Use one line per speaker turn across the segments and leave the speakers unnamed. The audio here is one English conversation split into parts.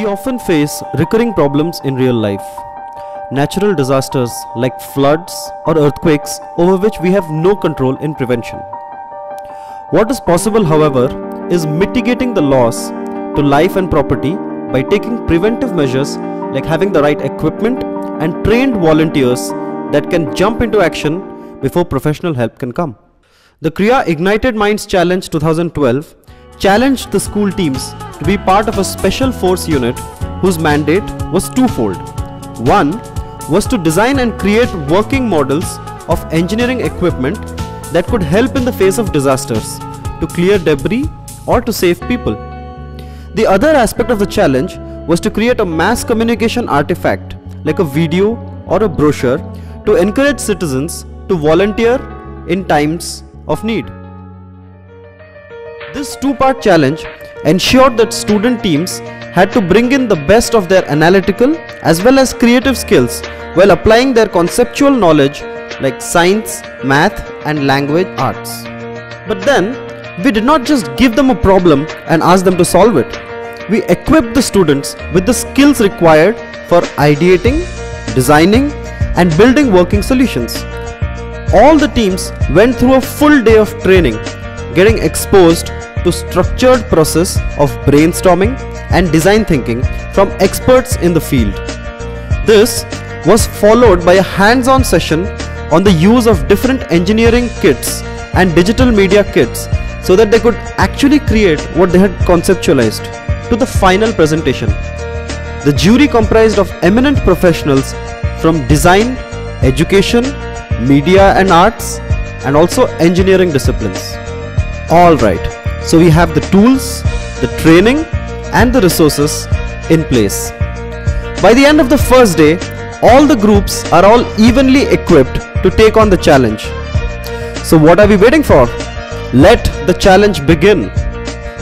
We often face recurring problems in real life. Natural disasters like floods or earthquakes over which we have no control in prevention. What is possible, however, is mitigating the loss to life and property by taking preventive measures like having the right equipment and trained volunteers that can jump into action before professional help can come. The Creya Ignited Minds Challenge 2012 challenged the school teams to be part of a special force unit whose mandate was twofold. One was to design and create working models of engineering equipment that could help in the face of disasters, to clear debris or to save people. The other aspect of the challenge was to create a mass communication artifact like a video or a brochure to encourage citizens to volunteer in times of need. This two-part challenge ensured that student teams had to bring in the best of their analytical as well as creative skills while applying their conceptual knowledge like science, math and language arts. But then, we did not just give them a problem and ask them to solve it. We equipped the students with the skills required for ideating, designing and building working solutions. All the teams went through a full day of training, getting exposed to structured process of brainstorming and design thinking from experts in the field. This was followed by a hands-on session on the use of different engineering kits and digital media kits so that they could actually create what they had conceptualized to the final presentation. The jury comprised of eminent professionals from design, education, media and arts and also engineering disciplines. Alright, so we have the tools, the training and the resources in place. By the end of the first day, all the groups are all evenly equipped to take on the challenge. So what are we waiting for? Let the challenge begin.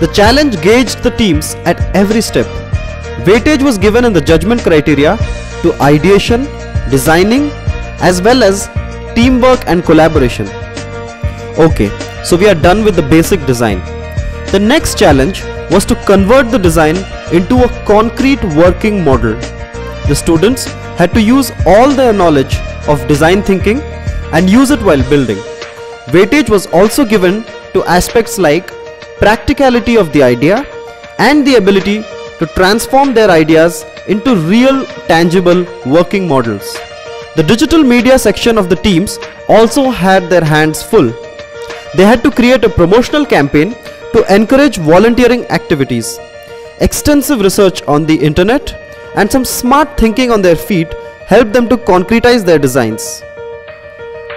The challenge gauged the teams at every step. Weightage was given in the judgment criteria to ideation, designing as well as teamwork and collaboration. Okay, so we are done with the basic design. The next challenge was to convert the design into a concrete working model. The students had to use all their knowledge of design thinking and use it while building. Weightage was also given to aspects like practicality of the idea and the ability to transform their ideas into real tangible working models. The digital media section of the teams also had their hands full. They had to create a promotional campaign to encourage volunteering activities. Extensive research on the internet and some smart thinking on their feet helped them to concretize their designs.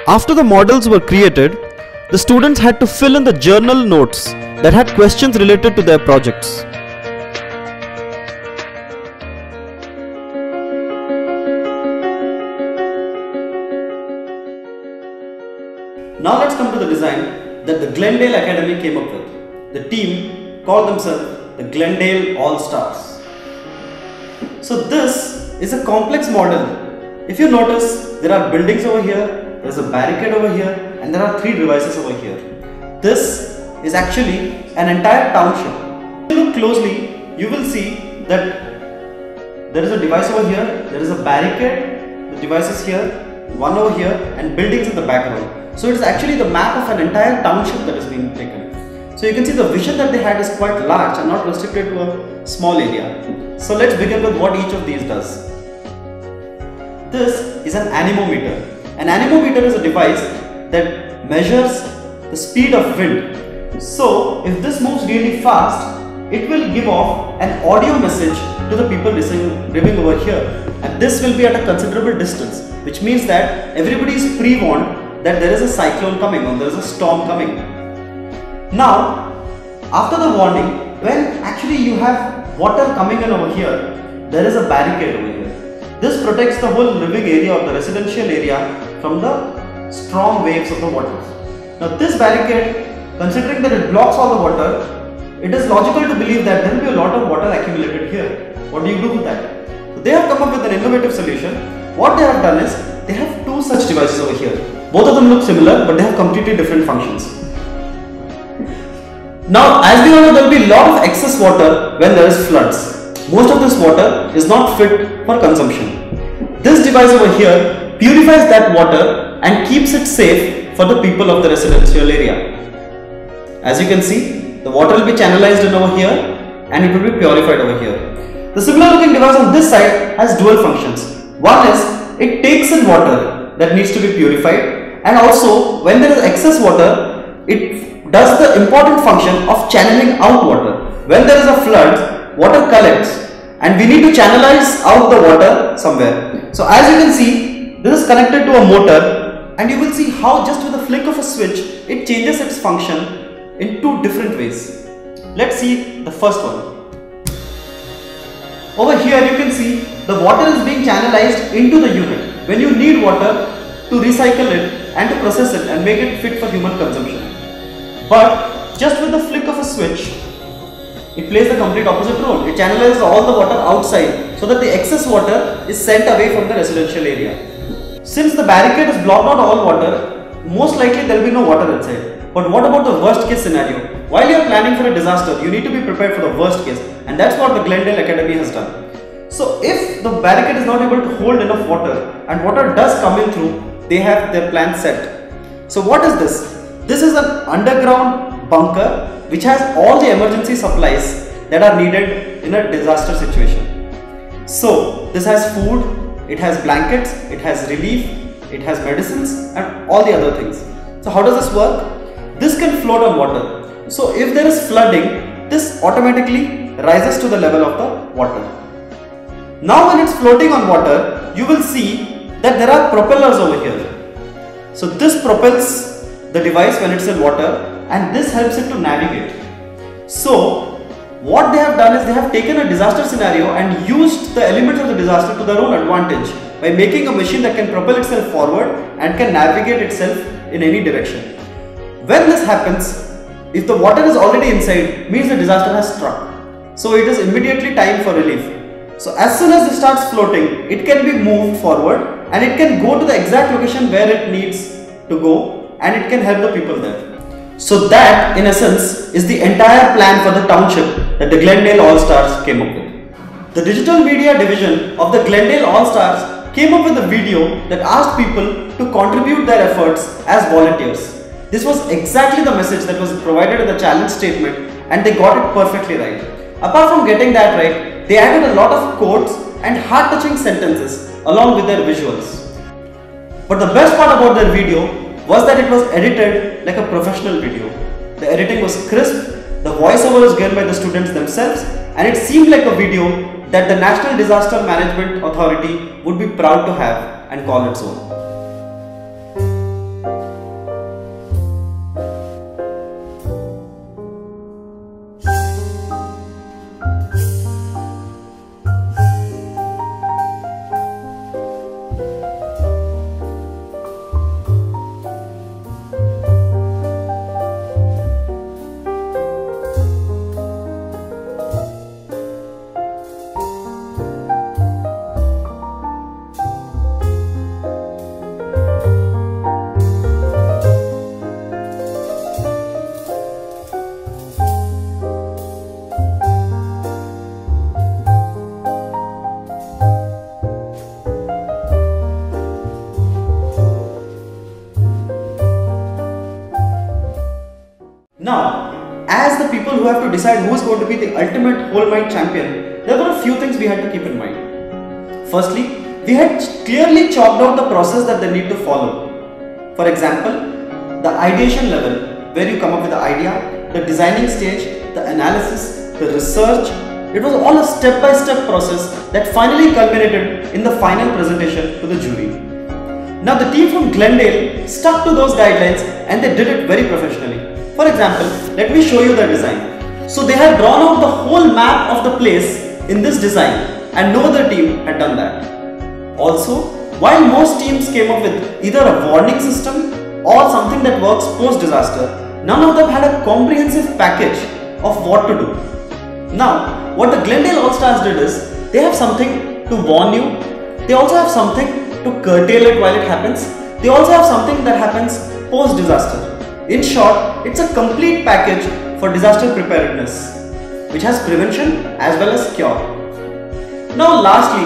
After the models were created, the students had to fill in the journal notes that had questions related to their projects. Now let's come to the design that the Glendale Academy came up with. The team called themselves the Glendale All-Stars. So this is a complex model. If you notice, there are buildings over here, there is a barricade over here and there are 3 devices over here. This is actually an entire township. If you look closely, you will see that there is a device over here, there is a barricade, the device is here, one over here and buildings in the background. So it is actually the map of an entire township that is being taken. So you can see the vision that they had is quite large and not restricted to a small area. So let's begin with what each of these does. This is an anemometer. An anemometer is a device that measures the speed of wind. So if this moves really fast, it will give off an audio message to the people living over here. And this will be at a considerable distance, which means that everybody is pre-warned that there is a cyclone coming or there is a storm coming. Now, after the warning, when actually you have water coming in over here, there is a barricade over here. This protects the whole living area or the residential area from the strong waves of the water. Now this barricade, considering that it blocks all the water, it is logical to believe that there will be a lot of water accumulated here. What do you do with that? So they have come up with an innovative solution. What they have done is, they have 2 such devices over here. Both of them look similar, but they have completely different functions. Now, as we all know, there will be a lot of excess water when there is floods. most of this water is not fit for consumption. This device over here purifies that water and keeps it safe for the people of the residential area. As you can see, the water will be channelized in over here and it will be purified over here. The similar looking device on this side has dual functions. One is it takes in water that needs to be purified, and also when there is excess water, it does the important function of channeling out water. When there is a flood, water collects and we need to channelize out the water somewhere. So as you can see, this is connected to a motor, and you will see how just with a flick of a switch, it changes its function in two different ways. Let's see the first one. Over here you can see the water is being channelized into the unit. When you need water, to recycle it and to process it and make it fit for human consumption. But just with the flick of a switch, it plays the complete opposite role. It channelizes all the water outside so that the excess water is sent away from the residential area. Since the barricade has blocked out all water, most likely there will be no water inside. But what about the worst case scenario? While you are planning for a disaster, you need to be prepared for the worst case, and that's what the Glendale Academy has done. So if the barricade is not able to hold enough water and water does come in through, they have their plan set. So what is this? This is an underground bunker which has all the emergency supplies that are needed in a disaster situation. So this has food, it has blankets, it has relief, it has medicines and all the other things. So how does this work? This can float on water. So if there is flooding, this automatically rises to the level of the water. Now when it's floating on water, you will see that there are propellers over here. So this propels the device when it's in water, and this helps it to navigate. So what they have done is they have taken a disaster scenario and used the elements of the disaster to their own advantage by making a machine that can propel itself forward and can navigate itself in any direction. When this happens, if the water is already inside, means the disaster has struck. So it is immediately time for relief. So as soon as it starts floating, it can be moved forward and it can go to the exact location where it needs to go, and it can help the people there. So that in essence is the entire plan for the township that the Glendale All-Stars came up with. The digital media division of the Glendale All-Stars came up with a video that asked people to contribute their efforts as volunteers. This was exactly the message that was provided in the challenge statement, and they got it perfectly right. Apart from getting that right, they added a lot of quotes and heart-touching sentences along with their visuals. But the best part about their video was that it was edited like a professional video. The editing was crisp, the voiceover was given by the students themselves, and it seemed like a video that the National Disaster Management Authority would be proud to have and call its own. Now, as the people who have to decide who is going to be the ultimate whole mind champion, there were a few things we had to keep in mind. Firstly, we had clearly chalked out the process that they need to follow. For example, the ideation level, where you come up with the idea, the designing stage, the analysis, the research. It was all a step-by-step process that finally culminated in the final presentation to the jury. Now the team from Glendale stuck to those guidelines and they did it very professionally. For example, let me show you the design. So they had drawn out the whole map of the place in this design, and no other team had done that. Also, while most teams came up with either a warning system or something that works post-disaster, none of them had a comprehensive package of what to do. Now, what the Glendale All-Stars did is, they have something to warn you, they also have something to curtail it while it happens, they also have something that happens post-disaster. In short, it's a complete package for disaster preparedness, which has prevention as well as cure. Now lastly,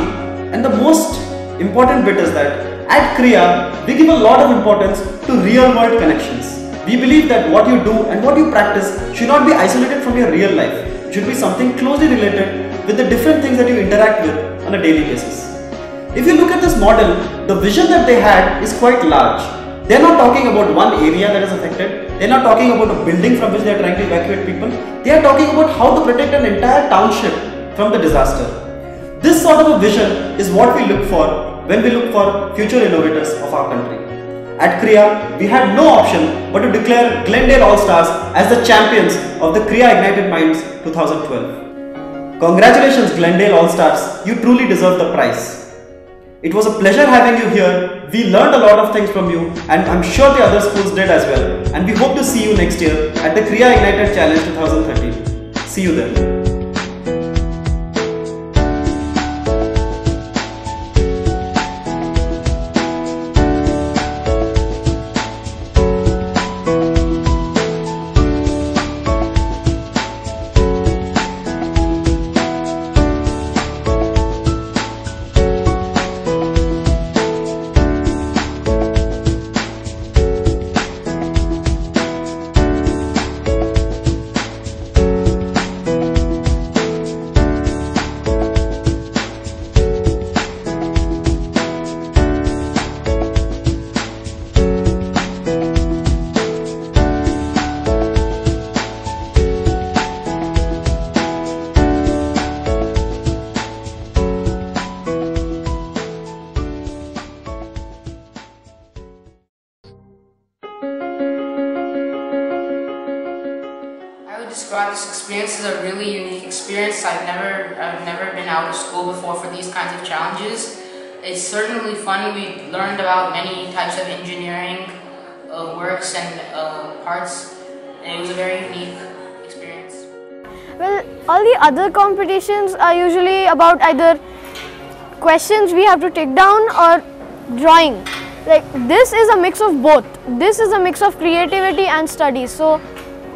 and the most important bit is that at Creya, we give a lot of importance to real world connections. We believe that what you do and what you practice should not be isolated from your real life. It should be something closely related with the different things that you interact with on a daily basis. If you look at this model, the vision that they had is quite large. They are not talking about one area that is affected. They are not talking about a building from which they are trying to evacuate people. They are talking about how to protect an entire township from the disaster. This sort of a vision is what we look for when we look for future innovators of our country. At Creya, we had no option but to declare Glendale All-Stars as the champions of the Creya Ignited Minds 2012. Congratulations Glendale All-Stars, you truly deserve the prize. It was a pleasure having you here. We learned a lot of things from you and I'm sure the other schools did as well. And we hope to see you next year at the Creya Ignited Challenge 2013. See you there.
I would describe this experience as a really unique experience. I've never been out of school before for these kinds of challenges. It's certainly funny. We learned about many types of engineering works and parts, and it was a very unique experience.
Well, all the other competitions are usually about either questions we have to take down or drawing. Like this is a mix of both. This is a mix of creativity and studies. So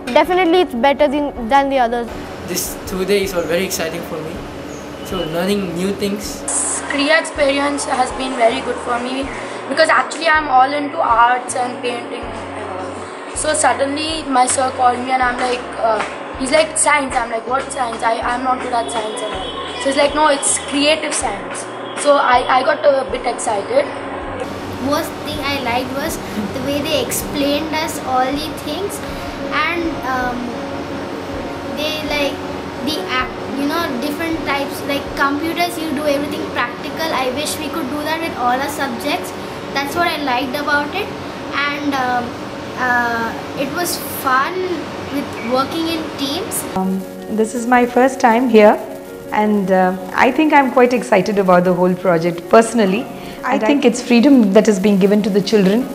definitely it's better than the others.
These 2 days were very exciting for me. So learning new things.
Creya experience has been very good for me because actually I'm all into arts and painting and all. So suddenly my sir called me and I'm like, he's like science. I'm like, what science? I'm not good at science and all. So he's like, no, it's creative science. So I got a bit excited.
Most thing I liked was the way they explained us all the things, and they like different types, like computers, you do everything practical. I wish we could do that with all our subjects. That's what I liked about it, and it was fun with working in teams.
This is my first time here, and I think I'm quite excited about the whole project personally. I think it's freedom that is being given to the children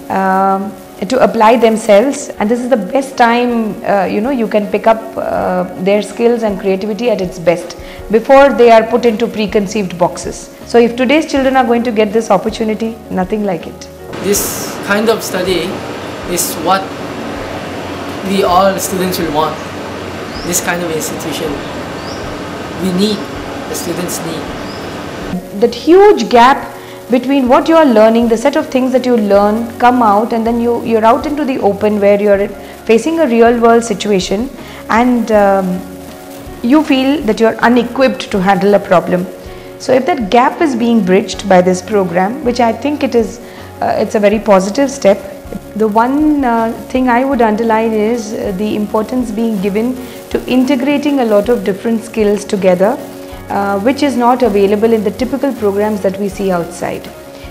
to apply themselves, and this is the best time you can pick up their skills and creativity at its best before they are put into preconceived boxes. So if today's children are going to get this opportunity, nothing like it.
This kind of study is what we all students will want. This kind of institution we need, the students need.
That huge gap between what you are learning, the set of things that you learn, come out, and then you're out into the open where you're facing a real world situation, and you feel that you're unequipped to handle a problem. So if that gap is being bridged by this program, which I think it is, it's a very positive step. The one thing I would underline is the importance being given to integrating a lot of different skills together, which is not available in the typical programs that we see outside.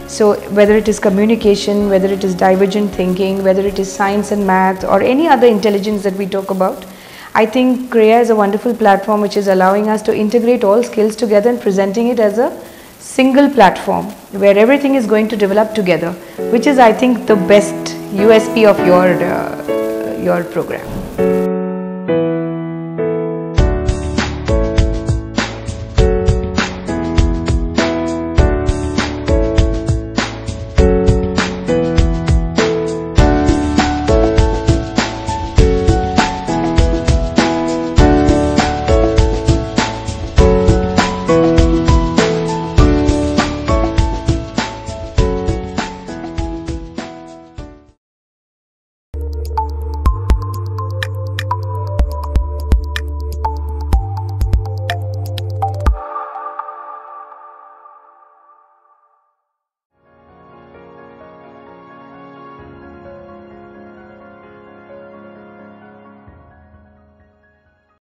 So whether it is communication, whether it is divergent thinking, whether it is science and math, or any other intelligence that we talk about, I think Creya is a wonderful platform which is allowing us to integrate all skills together and presenting it as a single platform where everything is going to develop together, which is, I think, the best USP of your program.